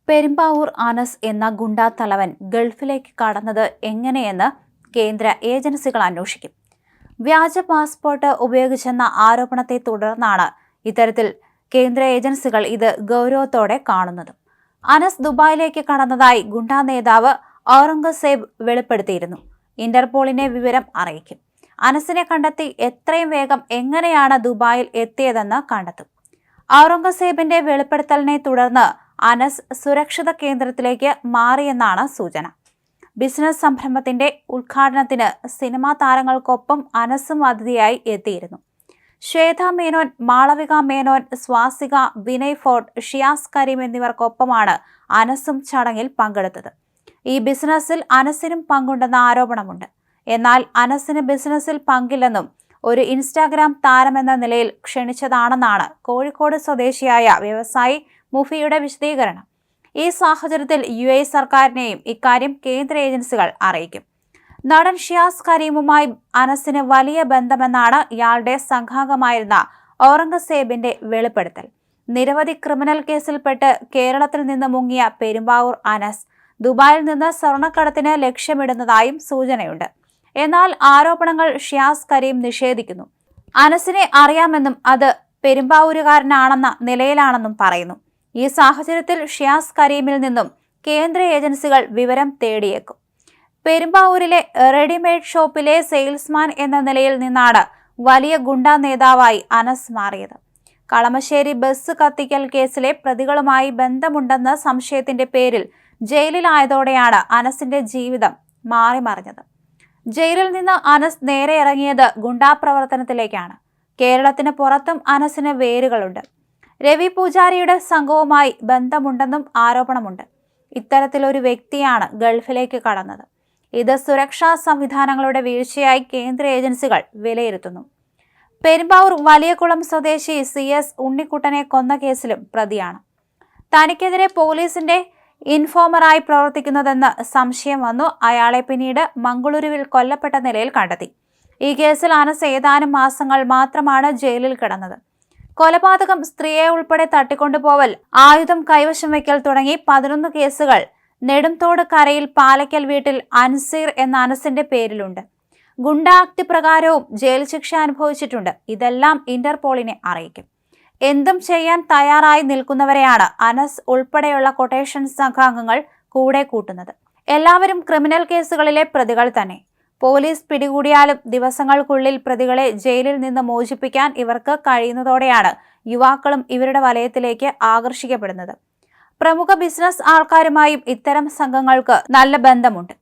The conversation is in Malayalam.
പെരുമ്പാവൂർ അനസ് എന്ന ഗുണ്ടാ തലവൻ ഗൾഫിലേക്ക് കടന്നത് എങ്ങനെയെന്ന് കേന്ദ്ര ഏജൻസികൾ അന്വേഷിക്കും. വ്യാജ പാസ്പോർട്ട് ഉപയോഗിച്ചെന്ന ആരോപണത്തെ തുടർന്നാണ് ഇത്തരത്തിൽ കേന്ദ്ര ഏജൻസികൾ ഇത് ഗൗരവത്തോടെ കാണുന്നത്. അനസ് ദുബായിലേക്ക് കടന്നതായി ഗുണ്ടാ നേതാവ് ഔറംഗസേബ് വെളിപ്പെടുത്തിയിരുന്നു. ഇന്റർപോളിനെ വിവരം അറിയിക്കും. അനസിനെ കണ്ടെത്തി എത്രയും വേഗം എങ്ങനെയാണ് ദുബായിൽ എത്തിയതെന്ന് കണ്ടെത്തും. ഔറംഗസേബിന്റെ വെളിപ്പെടുത്തലിനെ തുടർന്ന് അനസ് സുരക്ഷിത കേന്ദ്രത്തിലേക്ക് മാറിയെന്നാണ് സൂചന. ബിസിനസ് സംരംഭത്തിന്റെ ഉദ്ഘാടനത്തിന് സിനിമാ താരങ്ങൾക്കൊപ്പം അനസും അതിഥിയായി എത്തിയിരുന്നു. ശ്വേത മേനോൻ, മാളവിക മേനോൻ, സ്വാസിക, വിനയ് ഫോർട്ട്, ഷിയാസ് കരീം എന്നിവർക്കൊപ്പമാണ് അനസും ചടങ്ങിൽ പങ്കെടുത്തത്. ഈ ബിസിനസ്സിൽ അനസിനും പങ്കുണ്ടെന്ന ആരോപണമുണ്ട്. എന്നാൽ അനസിന് ബിസിനസ്സിൽ പങ്കില്ലെന്നും ഒരു ഇൻസ്റ്റാഗ്രാം താരമെന്ന നിലയിൽ ക്ഷണിച്ചതാണെന്നാണ് കോഴിക്കോട് സ്വദേശിയായ വ്യവസായി മുഫിയുടെ വിശദീകരണം. ഈ സാഹചര്യത്തിൽ UAE സർക്കാരിനെയും ഇക്കാര്യം കേന്ദ്ര ഏജൻസികൾ അറിയിക്കും. നടൻ ഷിയാസ് കരീമുമായി അനസിന് വലിയ ബന്ധമെന്നാണ് ഇയാളുടെ സംഘാംഗമായിരുന്ന ഔറംഗസേബിന്റെ വെളിപ്പെടുത്തൽ. നിരവധി ക്രിമിനൽ കേസിൽപ്പെട്ട് കേരളത്തിൽ നിന്ന് മുങ്ങിയ പെരുമ്പാവൂർ അനസ് ദുബായിൽ നിന്ന് സ്വർണ്ണക്കടത്തിന് ലക്ഷ്യമിടുന്നതായും സൂചനയുണ്ട്. എന്നാൽ ആരോപണങ്ങൾ ഷിയാസ് കരീം നിഷേധിക്കുന്നു. അനസിനെ അറിയാമെന്നും അത് പെരുമ്പാവൂരുകാരനാണെന്ന നിലയിലാണെന്നും പറയുന്നു. ഈ സാഹചര്യത്തിൽ ഷിയാസ് കരീമിൽ നിന്നും കേന്ദ്ര ഏജൻസികൾ വിവരം തേടിയേക്കും. പെരുമ്പാവൂരിലെ റെഡിമെയ്ഡ് ഷോപ്പിലെ സെയിൽസ്മാൻ എന്ന നിലയിൽ നിന്നാണ് വലിയ ഗുണ്ടാ നേതാവായി അനസ് മാറിയത്. കളമശ്ശേരി ബസ് കത്തിക്കൽ കേസിലെ പ്രതികളുമായി ബന്ധമുണ്ടെന്ന സംശയത്തിന്റെ പേരിൽ ജയിലിലായതോടെയാണ് അനസിന്റെ ജീവിതം മാറിമറിഞ്ഞത്. ജയിലിൽ നിന്ന് അനസ് നേരെ ഇറങ്ങിയത് ഗുണ്ടാ പ്രവർത്തനത്തിലേക്കാണ്. കേരളത്തിന് പുറത്തും അനസിന് വേരുകളുണ്ട്. രവി പൂജാരിയുടെ സംഘവുമായി ബന്ധമുണ്ടെന്നും ആരോപണമുണ്ട്. ഇത്തരത്തിലൊരു വ്യക്തിയാണ് ഗൾഫിലേക്ക് കടന്നത്. ഇത് സുരക്ഷാ സംവിധാനങ്ങളുടെ വീഴ്ചയായി കേന്ദ്ര ഏജൻസികൾ വിലയിരുത്തുന്നു. പെരുമ്പാവൂർ വലിയകുളം സ്വദേശി CS ഉണ്ണിക്കുട്ടനെ കൊന്ന കേസിലും പ്രതിയാണ്. തനിക്കെതിരെ പോലീസിന്റെ ഇൻഫോമറായി പ്രവർത്തിക്കുന്നതെന്ന് സംശയം വന്നു. അയാളെ പിന്നീട് മംഗളൂരുവിൽ കൊല്ലപ്പെട്ട നിലയിൽ കണ്ടെത്തി. ഈ കേസിൽ അനസ് ഏതാനും മാസങ്ങൾ മാത്രമാണ് ജയിലിൽ കിടന്നത്. കൊലപാതകം, സ്ത്രീയെ ഉൾപ്പെടെ തട്ടിക്കൊണ്ടുപോവൽ, ആയുധം കൈവശം വയ്ക്കൽ തുടങ്ങി 11 കേസുകൾ നെടുംതോട് കരയിൽ പാലക്കൽ വീട്ടിൽ അൻസീർ എന്ന അനസിന്റെ പേരിലുണ്ട്. ഗുണ്ട ആക്ട് പ്രകാരവും ജയിൽ ശിക്ഷ അനുഭവിച്ചിട്ടുണ്ട്. ഇതെല്ലാം ഇന്റർപോളിനെ അറിയിക്കും. എന്തും ചെയ്യാൻ തയ്യാറായി നിൽക്കുന്നവരെയാണ് അനസ് ഉൾപ്പെടെയുള്ള കൊട്ടേഷൻ സംഘാംഗങ്ങൾ കൂടെ കൂട്ടുന്നത്. എല്ലാവരും ക്രിമിനൽ കേസുകളിലെ പ്രതികൾ തന്നെ. പോലീസ് പിടികൂടിയാലും ദിവസങ്ങൾക്കുള്ളിൽ പ്രതികളെ ജയിലിൽ നിന്ന് മോചിപ്പിക്കാൻ ഇവർക്ക് കഴിയുന്നതോടെയാണ് യുവാക്കളും ഇവരുടെ വലയത്തിലേക്ക് ആകർഷിക്കപ്പെടുന്നത്. പ്രമുഖ ബിസിനസ് ആൾക്കാരുമായും ഇത്തരം സംഘങ്ങൾക്ക് നല്ല ബന്ധമുണ്ട്.